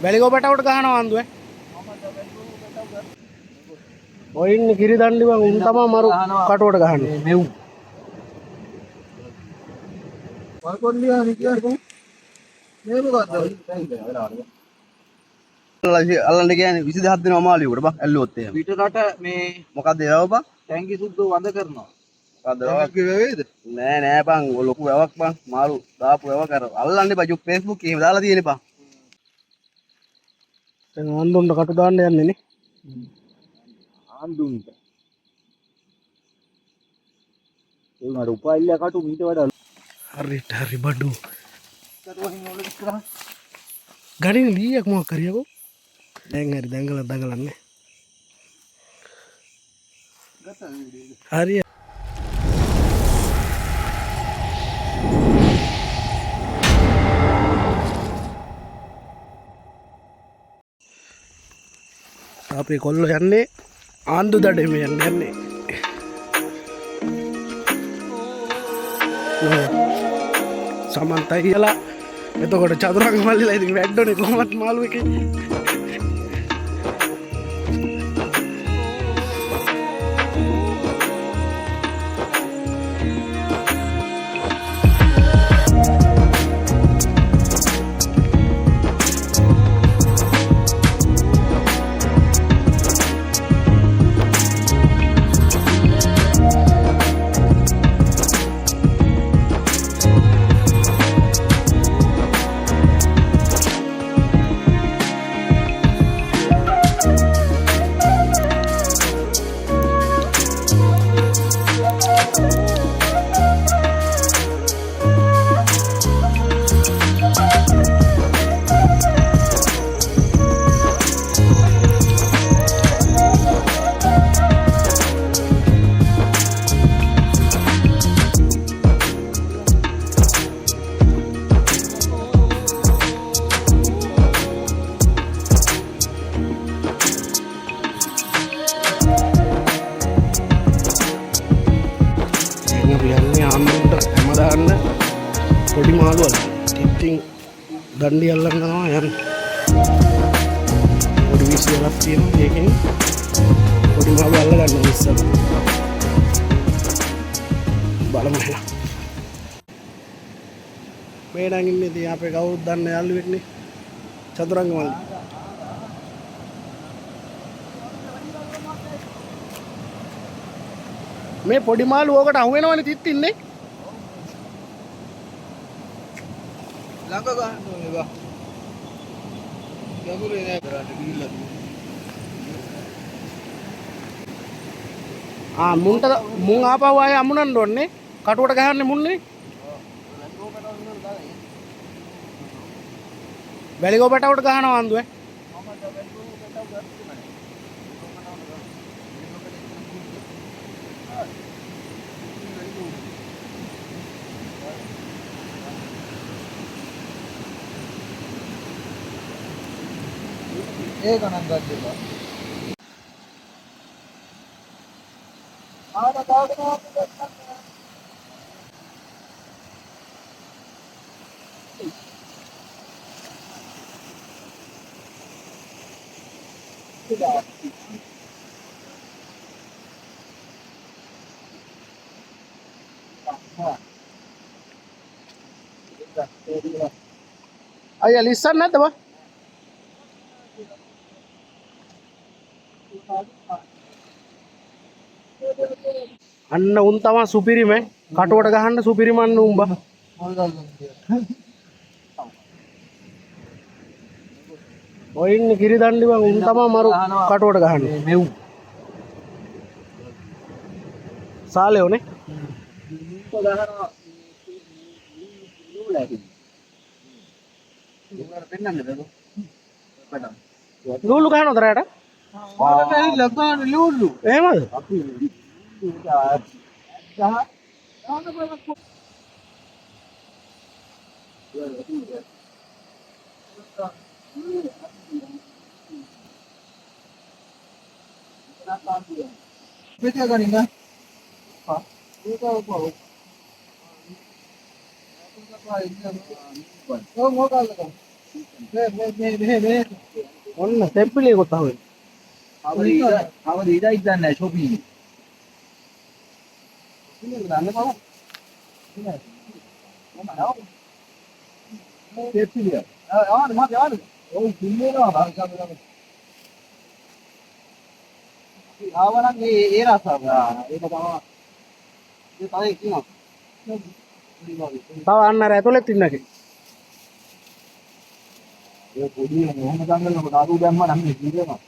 වැලිගොබටවට ගහනවා අන්දුවේ. ඔය ඉන්නේ කිරිදණ්ඩි බං උන් තමයි මරු කටුවට ගහන්නේ. මෙව්. වල්කොල්ලියා නිකන් මේ මොකද්ද? අල්ලන්න කියන්නේ 27 දිනම මාළියකට බං ඇල්ලුවොත් එහෙම. පිටරට මේ මොකද්ද ඒව බං? ටැංකි සුද්ධ වඳ කරනවා. මොකද්ද වැවක් වේද? නෑ බං ලොකු වැවක් බං මාළු දාපු වැවක් අර අල්ලන්නේ බං Facebook එකේ එහෙම දාලා තියෙන්නේ බං. දැන් ආන්දුන්ට කටු දාන්න යන්නේ නේ. ආන්දුන්ට. ඒ උනාට උපායිල්ල කටු මීට වඩා හරි බඩු. ගඩින් ලීයක් මොකක් කරියකෝ. දැන් හරි දඟලන්නේ. හරි. අපේ කොල්ලෝ යන්නේ ආන්දු දඩේම යන්නේ. සමන්තයි කියලා එතකොට චතුරංග මල්ලිලා ඉතින් වැඩ්ඩෝනේ කොහොමත් මාළු එකේ. පොඩි මාළුවල් ඉතින් දණ්ඩි අල්ලන්න යනවා යන්නේ. පොඩි විශ්ලේෂණයක් තියෙනවා ඒකෙන් පොඩි මාළු අල්ල ගන්න ඉස්සර. බලමු එහෙනම්. මේ නම් ඉන්නේ ඉතින් අපේ කවුරුත් දන්න යාළුවෙක්නේ චතුරංග මල්ලි. මේ පොඩි මාළු ඕකට අහු වෙනවනේ තිත්තින්නේ. ළඟ ගන්න ඕනේ බා. ගැඹුරේ නෑ කරන්නේ ගිහිල්ලා. මුන් ආපහු ආයේ අමුණන්න ඕනේ. කටුවට ගහන්නේ මුන්නේ. වැලිගොබටවට ගහනවා අන්දුවේ. ඒක නම් ගන්නවා. අයියා ලිස්සන් නැද්ද බා? අන්න උන් තමයි සුපිරිම කටුවට ගහන්න සුපිරිමන්න උඹ. ඔය ඉන්නේ කිරිදණ්ඩි බං උන් තමයි මරු කටුවට ගහන්නේ. මෙව්. සාලෙෝනේ. ලූලු ගහනවද රැට? ලූලු. එහෙමද? Betul kan ini? Pak, itu apa? Oh mau kalau kan? ඔන්න තෙප්පිලිය කොත් අහුවෙන්නේ. අවදීදා ඉදන්නේ ෂොපින්. ඉන්නේ ගන්න බා. තෙප්පිලිය. ආවද මම යවද? ඔව් කින්නේනවා බං. ආවනම් ඒ රසාව. ඒක තමයි. ඒ තමයි කියනවා. තව අන්න අර ඇතුළෙත් ඉන්නකේ. ඒ පොඩි මොහොම දඟලන දාරු දැම්ම නම් ඉතිරෙනවා.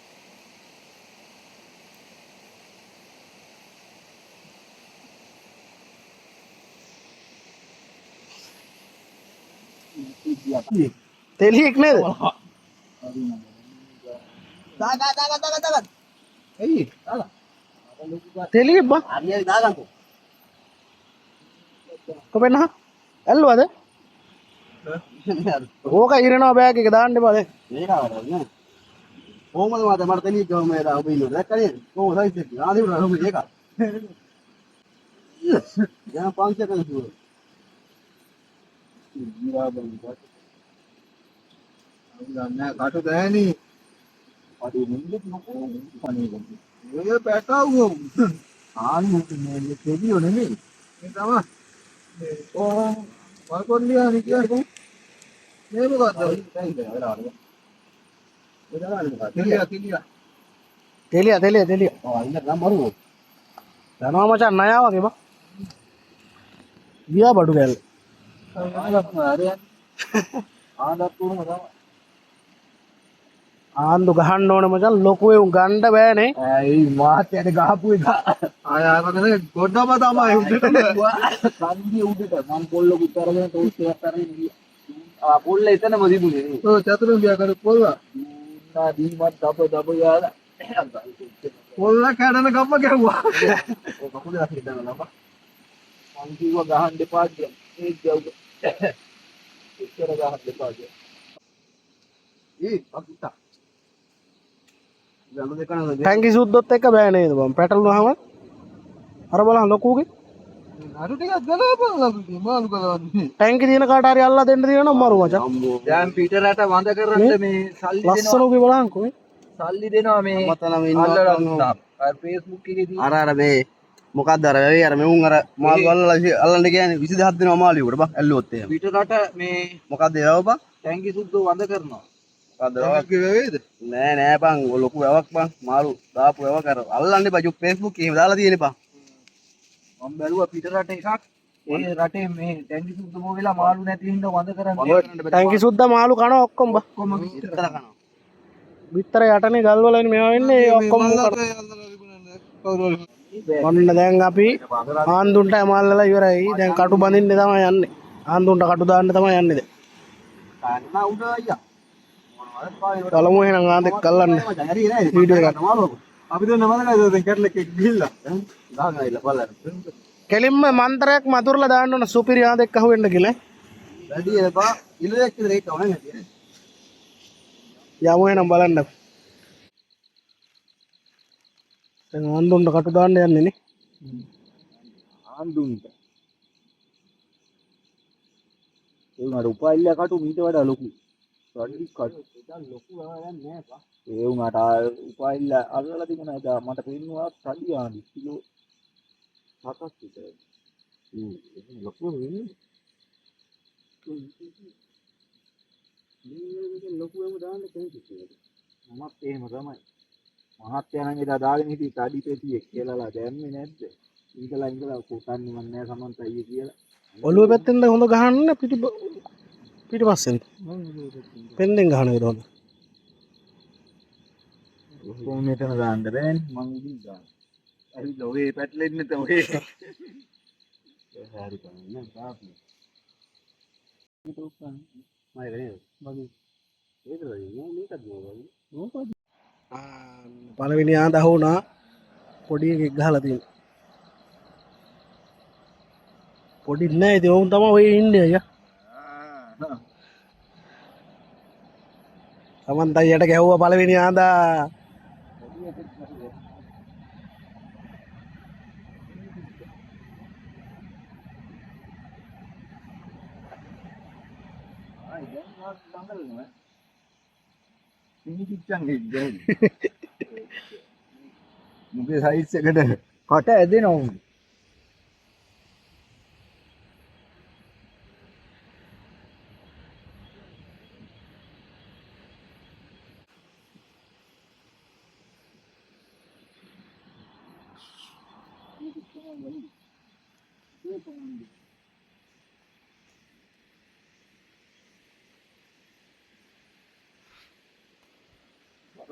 තෙලියෙක් නේද? දාගා. එයි දාගා. තෙලියෙක් බං. හරියට දාගන්නකෝ. කොපෙන්න ඇල්ලුවද? ඕක ඉරනවා බෑග් එක දාන්න බෑ දැන්. මේකවද නේ? කොහමද මට තෙලිය ගම මේ ඔබ ඉන්නද? දැක්කනේ? කොහොමද සයිස් එක? ආදිවුන ඔබ ඒක. දැන් 500 කන සුව. ජීවා බං. අවුලන්නේ කාටද ඇහෙනි? අඩි නින්දත් නොකෝ පණේ. මේ පැටවුම්. ආන්නේ මේ තෙලියෝ නෙමෙයි. මේ තමයි. ඕ වල්කොල්ලියා නේ කියන්නේ. මේ මොකද්ද? තෙලිය. යනවා මචං ණයා වගේ බං. ගියා බඩු කැල්ල. ආන්දු ගහන්න ඕනේ මචං ලොකු උන් ගන්න බෑනේ. ඇයි මාත්‍යට ගහපු එක. ආයතන ගොඩම තමයි උඩට. කන්දිය උඩට මම පොල්ල කුතරගෙන ටෝස්ට් එකක් අරගෙන ගියා. පොල්ල එතනම තිබුණේ. ඔව් චතුරුන් ගියා කර පොල්ල. නා දීමත් දබ යාලා. පොල්ල කැඩෙන ගම්ම ගැහුවා. ඔය කකුල දැක්කේ දානවා බා. මං කිව්වා ගහන්න එපා කියලා. ඒක ගැව්වා. ඉස්සර ගහන්න එපා කියලා. අපිට ටැංකි සුද්දොත් එක්ක බෑ නේද බං පැටලුනහම අර බලන්න ලොකුගේ අර ටිකක් ගලවපන් ලකුගේ මාළු ගලවන්නේ ටැංකි තියෙන කාට හරි අල්ලලා දෙන්න තියෙනවා මරු මචං දැන් පිටරට වඳ කරන්න මේ සල්ලි දෙනවා ලස්සනෝගේ බලහන්කෝ මේ සල්ලි දෙනවා මේ මතනම ඉන්නවා අර Facebook එකේ තියෙන අර මේ මොකක්ද අර වෙයි අර මෙවුන් අර මාළු අල්ලන්න කියන්නේ 20000 දෙනවා මාළුවෙකුට බං ඇල්ලුවොත් එහෙම පිටරට මේ මොකක්ද ඒව බං ටැංකි සුද්දෝ වඳ කරනවා නෑ බං ලොකු වැවක් බං මාළු දාපු වැවක් අර අල්ලන්න එපා Facebook එකේ දාලා තියෙන බං මම බැලුවා පිට රට එකක් ඒ රටේ මේ ටැංකි සුද්ද මො වෙලා මාළු නැති හින්දා වඳ කරන්නේ ටැංකි සුද්ද මාළු කනවා ඔක්කොම බං ඔක්කොම විතර කනවා විතර යටනේ ගල් වලින් මේවා වෙන්නේ ඔක්කොම ඔන්න දැන් අපි ආන්දුන්ට ඇමල්ලලා ඉවරයි දැන් කටු බඳින්න තමයි යන්නේ ආන්දුන්ට කටු දාන්න තමයි යන්නේ දැන් කාරණා උඩ අයියා බලමු එහෙනම් ආන්දෙක් කල්ලන්න වීඩියෝ එකක් අපි දැන් නමදකද දැන් කැටලෙක් එක්ක ගිහිල්ලා දාගන්න ඉල්ල බලන්න කෙලින්ම මන්තරයක් මතුරලා දාන්න ඕන සුපිරි ආන්දෙක් අහුවෙන්න කියලා වැඩි එපා ඉලෙක් විතර ඒක වුණා නේද යමු එහෙනම් බලන්න දැන් ආන්දුන්ට කටු දාන්න යන්නේ නේ ආන්දුන්ට ඒ උනාට උපායිල්ල කටු මීට වඩා ලොකු සල්ලි කටු ඒක ලොකු ආයන් නෑ පා ඒ උනාට උපායිල්ල අල්ලලා තිබුණා මට පෙන්නුවා සල්ලි ආන්දි කිලෝ 7ක් විතර ලොකු නෙමෙයි මේ ලොකුවම දාන්න කැමති කියලා මමත් එහෙම තමයි මහත්යනම් එදා දාගෙන හිටියේ කඩි පෙතියේ කියලාලා දැම්මේ නැද්ද ඉඳලා කොටන්නේ මන් නෑ සමන්ත අයියේ කියලා ඔළුව පැත්තෙන්ද හොඳ ගහන්න පිටිපස්සෙන් පෙන්දෙන් ගහන එක හොඳ කොහොම මෙතන දාන්න බෑනේ මං උඩින් දාන්න ඇවිල්ලා ඔය පැටලෙන්නේ නැත ඔය හරි කන්නේ තාපි පළවෙනි ආන්ද අහුණා පොඩි එකෙක් ගහලා තියෙන පොඩි නෑ ඉතින් ඕන් තමයි ඔය ඉන්නේ අයියා සමන්ත අයියට ගැහුවා පළවෙනි ආන්දා ini piccang gitu. Mungkin size segede. Kata ada no.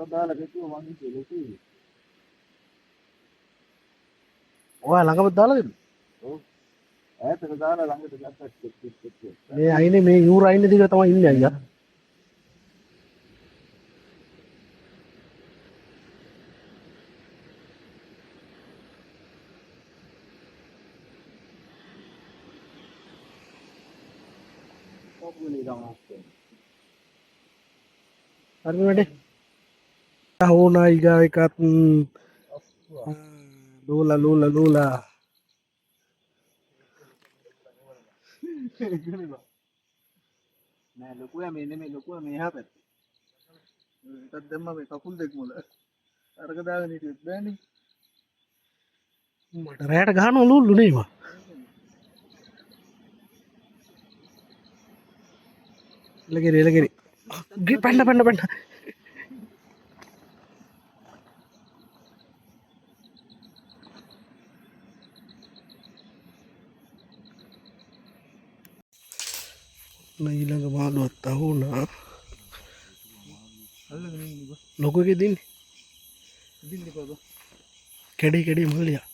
Ada lagi tu orang itu lagi. ඔයා ළඟම දාලා දෙන්න. Oh, terus ada lagi tu kata cek. මේ අයිනේ මේ යූර අයිනේ දිග තමයි ඉන්නේ අයියා. Kau boleh dah masuk. හරි වැඩේ. හෝනා ඊගාව එකත් ලූලා. Nah, luku ya ini luku ya apa? Kita demam kakul dek mula. Harga dah ni tu berani. මට රැයට ගහනවා ලූල්ලු නෙමෙයි. එලගෙරි. පැන්න. ඊළඟ මාළුවත් අහුණා. ලොකු එකේ දින්නේ. Bini kau tu. කැඩි මල්ලියා.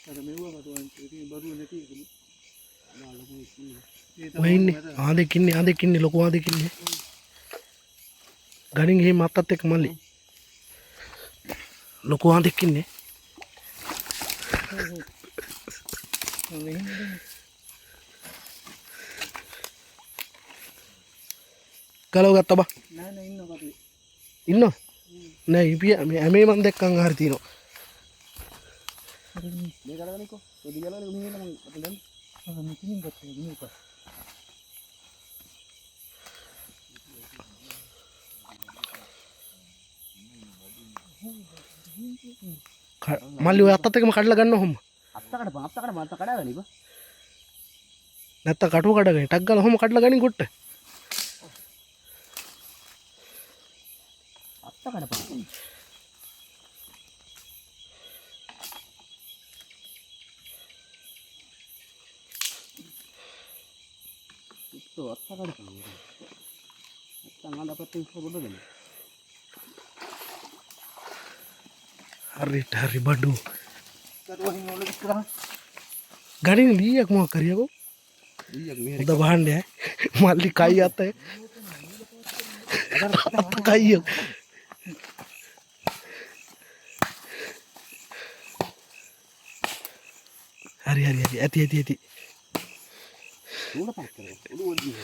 Ada mewah atau ini baru nanti. ඔය ඉන්නේ ආදෙක් ඉන්නේ ලොකු ආදෙක් ඉන්නේ. ගණින් ගිහින් මත්තත් එක්ක මල්ලි. ලොකු ආදෙක් ඉන්නේ. ගලව ගත්තා බා. Nana ini kau tu. ඉන්නව? නෑ ඉපිය මේ හැමේ මන් දැක්කන් හරි තියෙනවා. Dia kalau ni kau, dia kalau ni mana apa dan? Ah, mungkin buat ini kau. මල්ලි ඔය අත්තත් එක්කම කඩලා ගන්න ඔහොම. Mata kada ni kau. නැත්නම් කටුව කඩගෙන ටක් ගාලා ඔහොම කඩලා ගනින් කොට්ට. Atta kada pak. Itu atta kada pak. Atta nggak dapat info bodoh kan? හරි බඩු. Kedua ini oleh sekarang. ගණින් ලීයක් මොකක් කරියකෝ. Iya, ni. උද බහන්නේ මල්ලි කයි අත. කයි. හරි ඇති. Udah pakai. Udah wajib.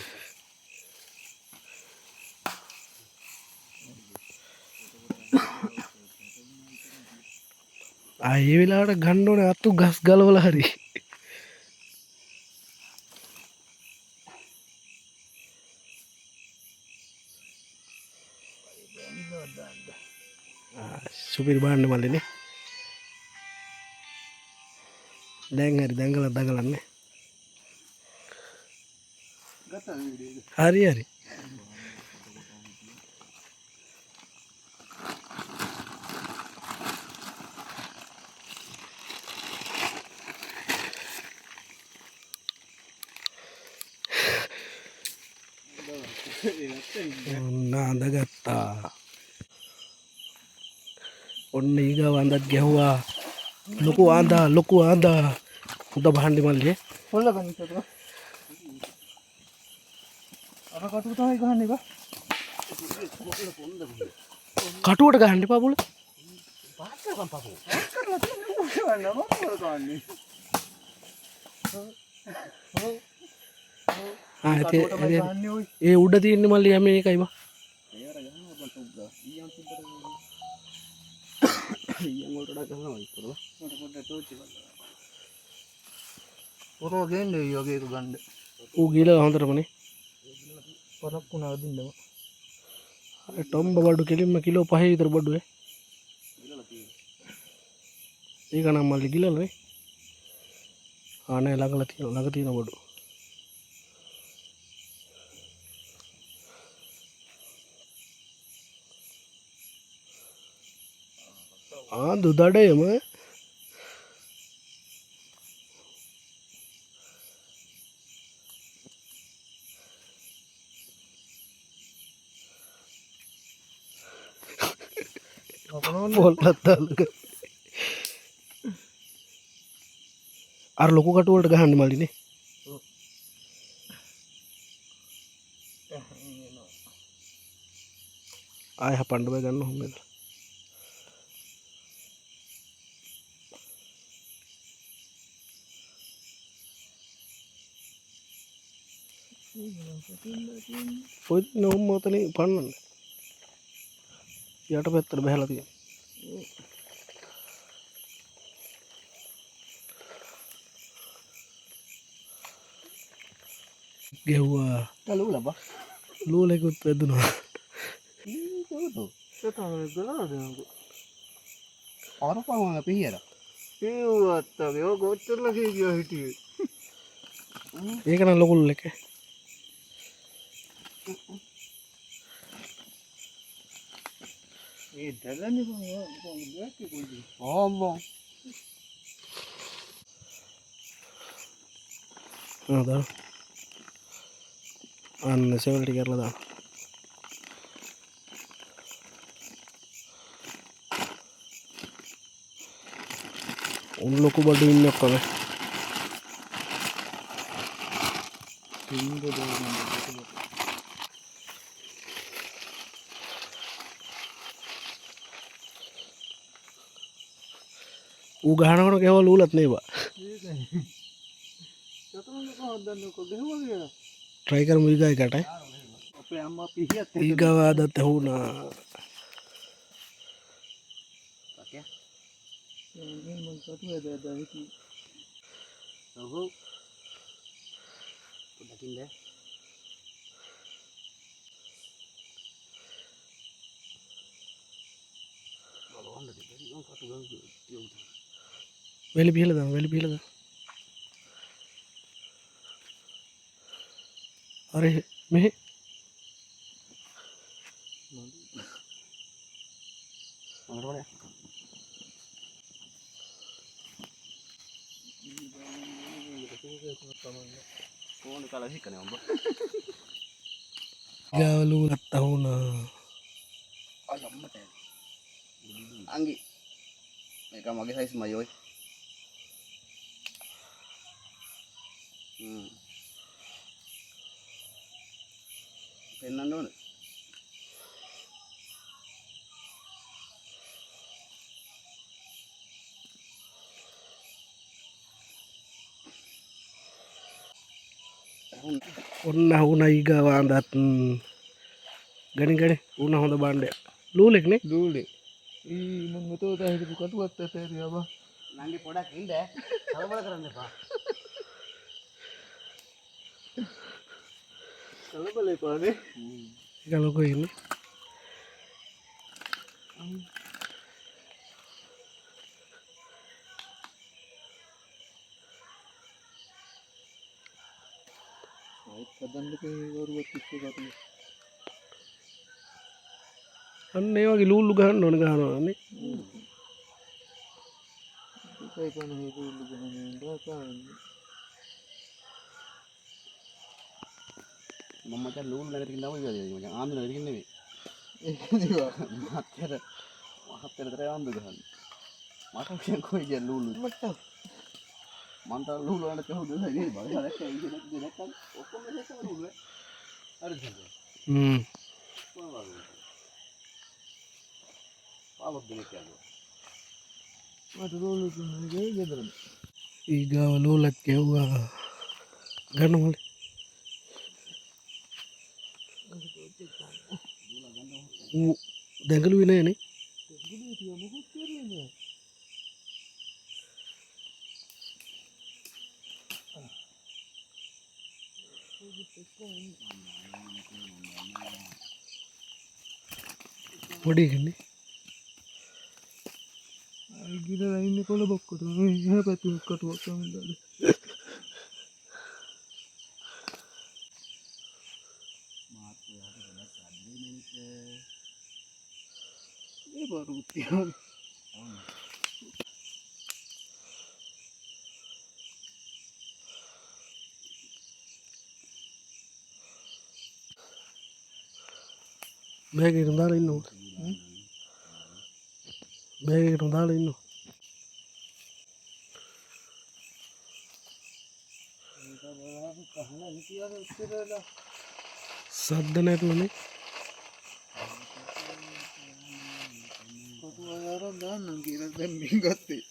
ආයේ වෙලාවට ගන්න ඕනේ අතු ගස් ගලවලා හරි. සුපිරි බාන්න මල්ලිනේ. දැන් හරි දඟලන්නේ. හරි. ඔන්න අඳගත්තා. ඔන්න ඊගාව අඳත් ගැහුවා. ලොකු ආන්දා. උද බහන්නේ මල්ලි. Full kan itu tu. Apa kau tu tahu ikan ni ba? කටුවට ගහන්න එපා බෝල. Pakai kan pakai. Mana mau kau ni? ඒ උඩ තියෙන්නේ මල්ලි හැම එකයි බා. Pura gende yoge tu gande. ඌ ගිහලා හොඳටමනේ. Pura kuna adinda. टॉम्ब बड्डू केली किलो 5 විතර බඩුවේ. ඒක නම් මල්ලි ගිලලා නේ. නෑ ළඟ තියෙන බඩු. දුදඩේම අර ලොකු කටු වලට ගහන්නේ මල්ලිනේ. ආය හපන්න බෑ ගන්න හොම්බෙන්. පොත් නෝම් මොතනේ පන්නන්න. යට පැත්තට බහලා තියෙන. ගෙව්වා. ලූලා බා. ලූලෙකුත් වැදුනා. අරපවම පිහියර. ඒවත්තගේ ඔය කොච්චරලා ගියා හිටියේ. ඒක නම් ලොකු ලෙක. ඒ දගන්නේ කොහොමද දැක්කේ කොයිද? ඕම්බෝ. අද අන්න සෙවල් ටික කරලා දාන්න. උන් ලොකු බඩු ඉන්න ඔක්කොම ඌ ගහනකොට කෙවල් ඌලත් නේ බා. ट्राई कर मिल गया काटा අපේ අම්මා පිහියත් ईगाव आदत हो ना Pakai. Ini satu ada itu. Tahu. Udah pindah. Bawaan dari tadi kan satu lagi. वेली पीला था अरे मैं Mana? Kau nak kalah sih kan yang गावलू लगता हूँ ना ayam mata. Anggi. Mereka magi saya semayoy. Penan dulu. उन्ना होना ईगाव आदत गणी उन्ना होता बांडे लूले ने Dulu. Ih, nunggu tuh dah itu bukan buat teh ya, Bah. Nanti podak indah. Kalau boleh keren deh, Pak. Kalau boleh Pak nih. kalau gue ini Kadang tuh baru buat itu katanya. अन्ने वाकी लूलू गहन नी Kayak kan itu lebih berapa? Mama kan lulu lagi tinggal apa jadi macam ambil lagi ni. Iya. Mater terang tu kan. Mata yang kau je lulu. Mantap lulu ada kau dulu ni. Baru ada kau ini nak kan. Okey macam apa lulu? Ada je. Apa benda kau? Mata lulu tu ni je dalam. ईगाव लूलत के हुआ gun होले दंगलू ही नहीं පොඩි කෙනෙක්. ගිරලා ඉන්නේ කොළබොක්කොට මේ එහා පැත්තේ කටුවක් තමයි දාලා. ඒ බරු තියන බෑග් එකට දාලා ඉන්නවා. බෑග් එකට දාලා ඉන්නවා. කහලා හිටියද උත්තරලා සද්ද නැතුනේ. කටුව අරන් දාන්නම් කියලා දැන් මේ ගත්තේ.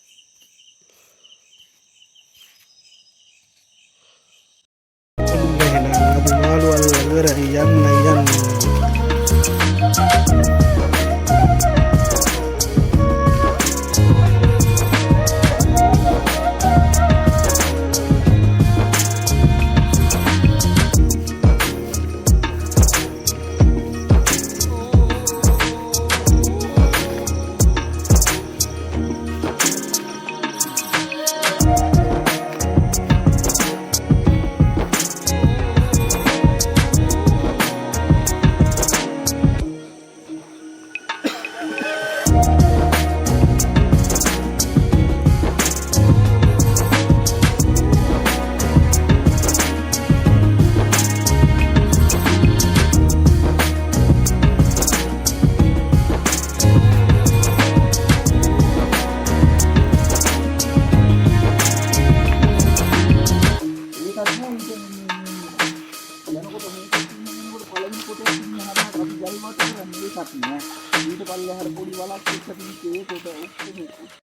එහෙනම් අපි මාළු අල්ලලා ඉවරයි යන්න. ඊට පල්ලෙහාට පොඩි වලක් එක්ක තියෙන්නේ ඒක කොට ඔක්කොම